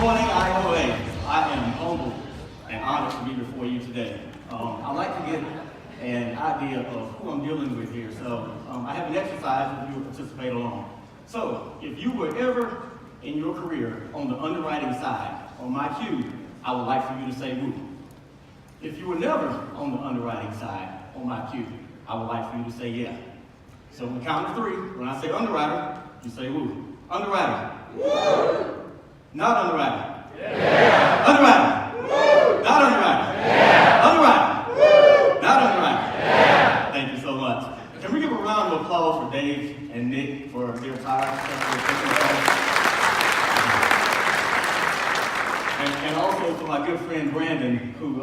morning, IOA. I am humbled and honored to be before you today. I'd like to get an idea of who I'm dealing with here. So I have an exercise if you will participate along. So if you were ever in your career on the underwriting side, on my cue, I would like for you to say woo. If you were never on the underwriting side, on my cue, I would like for you to say yeah. So on the count of three, when I say underwriter, you say woo. Underwriter. Woo! Not underwriter. Yeah. Underwriter. Woo! Not underwriter. Yeah. Underwriter. Woo! Not underwriter. Yeah. Thank you so much. Can we give a round of applause for Dave and Nick for their time? And also for my good friend Brandon, who,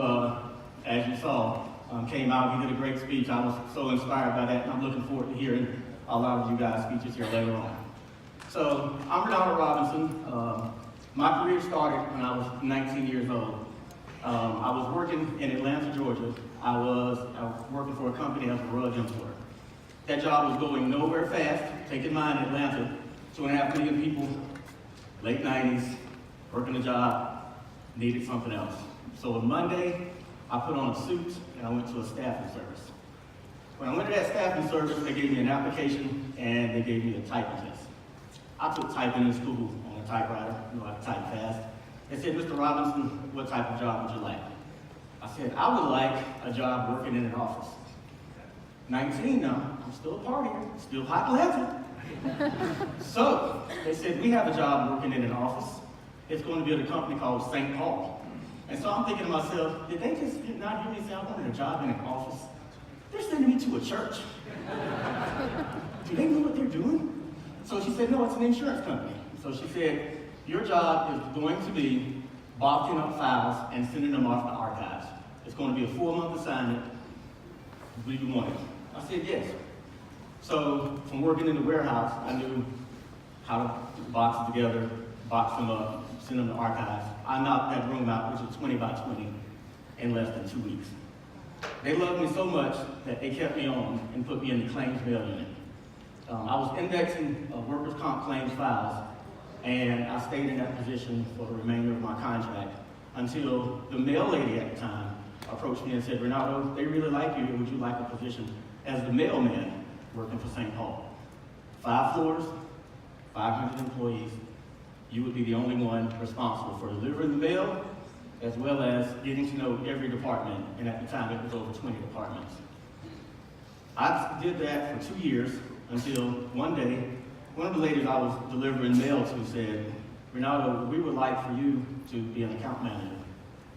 as you saw, came out. He did a great speech. I was so inspired by that, and I'm looking forward to hearing a lot of you guys' speeches here later on. So, I'm Renado Robinson. My career started when I was 19 years old. I was working in Atlanta, Georgia. I was working for a company as a rug importer. That job was going nowhere fast. Take in mind, Atlanta, 2.5 million people, late 90s, working a job, needed something else. So on Monday, I put on a suit and I went to a staffing service. When I went to that staffing service, they gave me an application and they gave me a typing test. I took typing in school on a typewriter, I could type fast. They said, Mr. Robinson, what type of job would you like? I said, I would like a job working in an office. 19 now, I'm still a partier, still hot Atlanta. So they said, we have a job working in an office. It's going to be at a company called St. Paul. And so I'm thinking to myself, did they just not hear me say I wanted a job in an office? They're sending me to a church. Do they know what they're doing? So she said, no, it's an insurance company. So she said, your job is going to be boxing up files and sending them off to archives. It's going to be a 4-month assignment. Do you want it? I said, yes. So from working in the warehouse, I knew how to put the boxes together, box them up, send them to archives. I knocked that room out, which was 20 by 20, in less than 2 weeks. They loved me so much that they kept me on and put me in the claims mail unit. I was indexing workers' comp claims files, and I stayed in that position for the remainder of my contract until the mail lady at the time approached me and said, Renado, they really like you. Would you like a position as the mailman working for St. Paul? 5 floors, 500 employees. You would be the only one responsible for delivering the mail, as well as getting to know every department, and at the time it was over 20 departments. I did that for 2 years until one day, one of the ladies I was delivering mail to said, Renado, we would like for you to be an account manager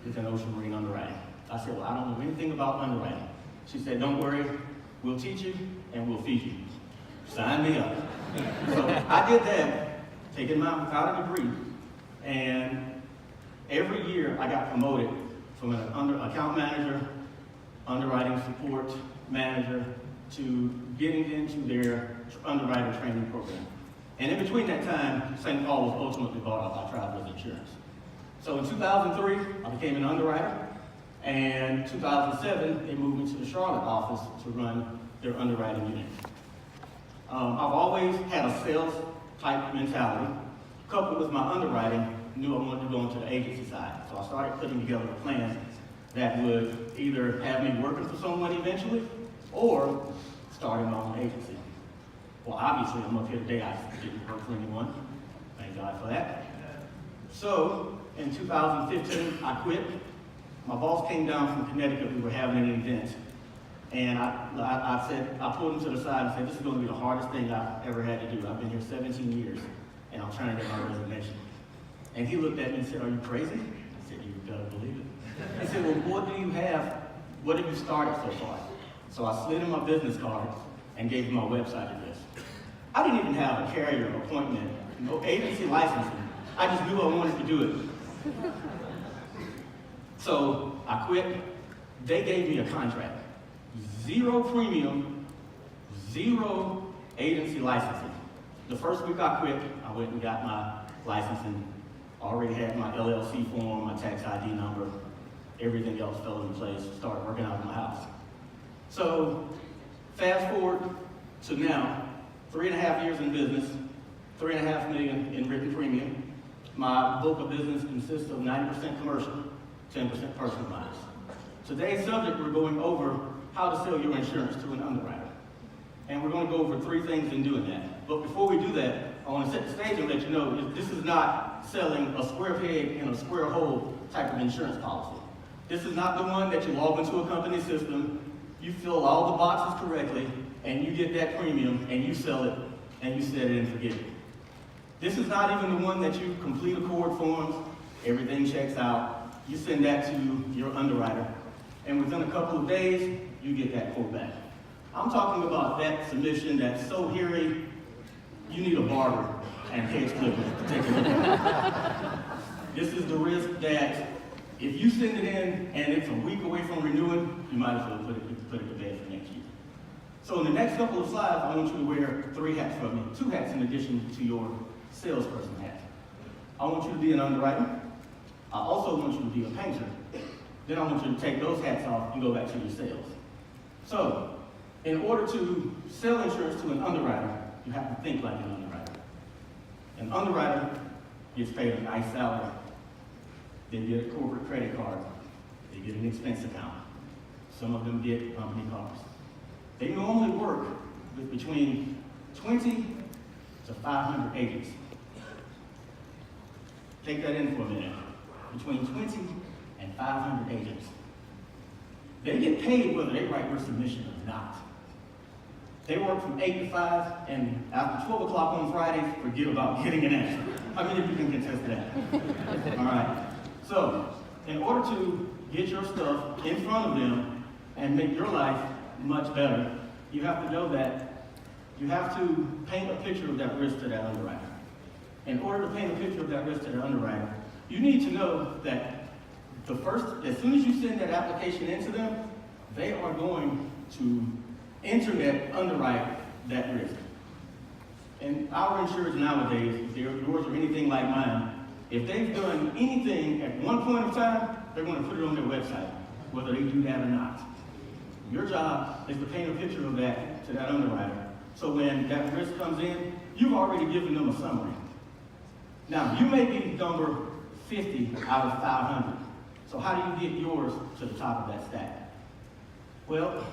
within Ocean Marine Underwriting. I said, well, I don't know anything about underwriting. She said, don't worry, we'll teach you and we'll feed you. Sign me up. So I did that, taking my without a degree, and every year I got promoted from an account manager, underwriting support manager, to getting into their underwriter training program. And in between that time, St. Paul was ultimately bought out by Travelers Insurance. So in 2003, I became an underwriter, and 2007, they moved me to the Charlotte office to run their underwriting unit. I've always had a sales type mentality, coupled with my underwriting, knew I wanted to go into the agency side. So I started putting together a plan that would either have me working for someone eventually, or starting my own agency. Well, obviously, I'm up here today. I didn't work for anyone. Thank God for that. So, in 2015, I quit. My boss came down from Connecticut. We were having an event. And I pulled him to the side and said, this is going to be the hardest thing I've ever had to do. I've been here 17 years, and I'm trying to get my resignation. And he looked at me and said, are you crazy? I said, you better believe it. He said, well, what have you started so far? So I slid in my business card and gave him my website address. I didn't even have a carrier appointment, no agency licensing. I just knew I wanted to do it. So I quit. They gave me a contract. 0 premium, 0 agency licensing. The first week I quit, I went and got my licensing. Already had my LLC form, my tax ID number, everything else fell into place, started working out of my house. So, fast forward to now, 3.5 years in business, $3.5 million in written premium. My book of business consists of 90% commercial, 10% personal lines. Today's subject, we're going over how to sell your insurance to an underwriter. And we're going to go over 3 things in doing that. But before we do that, I want to set the stage and let you know this is not selling a square peg in a square hole type of insurance policy. This is not the one that you log into a company system, you fill all the boxes correctly, and you get that premium, and you sell it, and you set it and forget it. This is not even the one that you complete accord forms, everything checks out, you send that to your underwriter, and within a couple of days, you get that quote back. I'm talking about that submission that's so hairy, you need a barber and hedge clippers to take a look at it. This is the risk that if you send it in and it's a week away from renewing, you might as well put it to bed for next year. So in the next couple of slides, I want you to wear 3 hats for me, 2 hats in addition to your salesperson hat. I want you to be an underwriter. I also want you to be a painter. Then I want you to take those hats off and go back to your sales. So, in order to sell insurance to an underwriter, you have to think like an underwriter. An underwriter gets paid a nice salary. They get a corporate credit card. They get an expense account. Some of them get company cars. They normally work with between 20 to 500 agents. Take that in for a minute. Between 20 and 500 agents. They get paid whether they write your submission or not. They work from 8 to 5, and after 12 o'clock on Fridays, forget about getting an answer. How many of you can contest that? All right. So, in order to get your stuff in front of them and make your life much better, you have to know that you have to paint a picture of that risk to that underwriter. In order to paint a picture of that risk to the underwriter, you need to know that as soon as you send that application into them, they are going to internet underwrite that risk. And our insurers nowadays, if they're yours or anything like mine, if they've done anything at one point of time, they're going to put it on their website, whether they do that or not. Your job is to paint a picture of that to that underwriter. So when that risk comes in, you've already given them a summary. Now, you may be number 50 out of 500. So how do you get yours to the top of that stack? Well,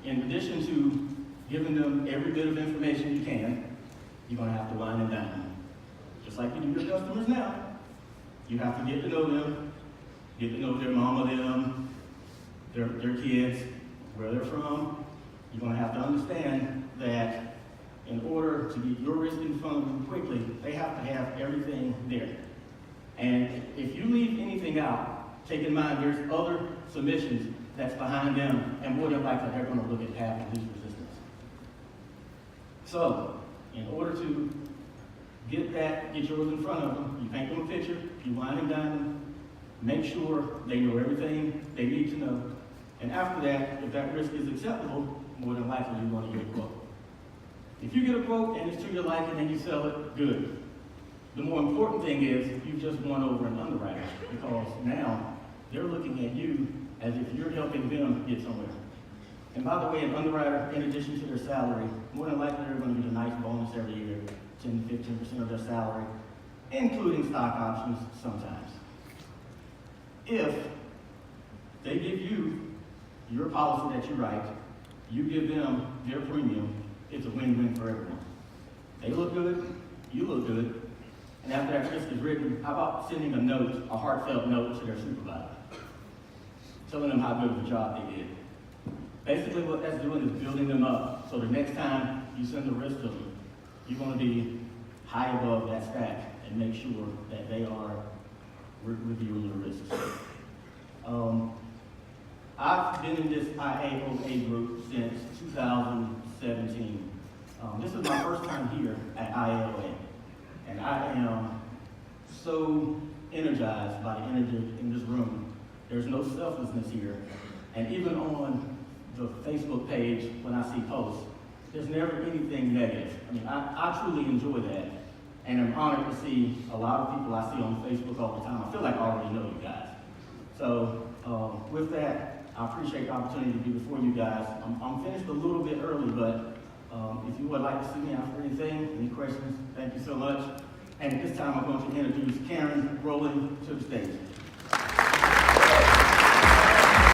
in addition to giving them every bit of information you can, you're going to have to wine and dine them. Just like you do your customers now. You have to get to know them, get to know their mama, them, their kids, where they're from. You're going to have to understand that in order to get your risk in front of them quickly, they have to have everything there. And if you leave anything out, take in mind there's other submissions that's behind them, and more than likely they're going to look at half of least resistance. So, in order to get yours in front of them, you paint them a picture, you wine and dine them, make sure they know everything they need to know, and after that, if that risk is acceptable, more than likely you're going to get a quote. If you get a quote and it's to your liking and you sell it, good. The more important thing is you've just won over an underwriter, because now they're looking at you as if you're helping them get somewhere. And by the way, an underwriter, in addition to their salary, more than likely they're going to get a nice bonus every year, 10 to 15% of their salary, including stock options sometimes. If they give you your policy that you write, you give them their premium, it's a win-win for everyone. They look good, you look good, and after that risk is written, how about sending a note, a heartfelt note to their supervisor, telling them how good of a job they did. Basically what that's doing is building them up, so the next time you send a risk to them, you're going to be high above that stack and make sure that they are reviewing your risks. I've been in this IAOA group since 2017. This is my first time here at IAOA, and I am so energized by the energy in this room. There's no selflessness here, and even on the Facebook page when I see posts, there's never anything negative. I mean, I truly enjoy that, and I'm honored to see a lot of people I see on Facebook all the time. I feel like I already know you guys. So with that, I appreciate the opportunity to be before you guys. I'm finished a little bit early, but if you would like to see me after anything, any questions, thank you so much. And at this time, I'm going to introduce Karen Rowland to the stage.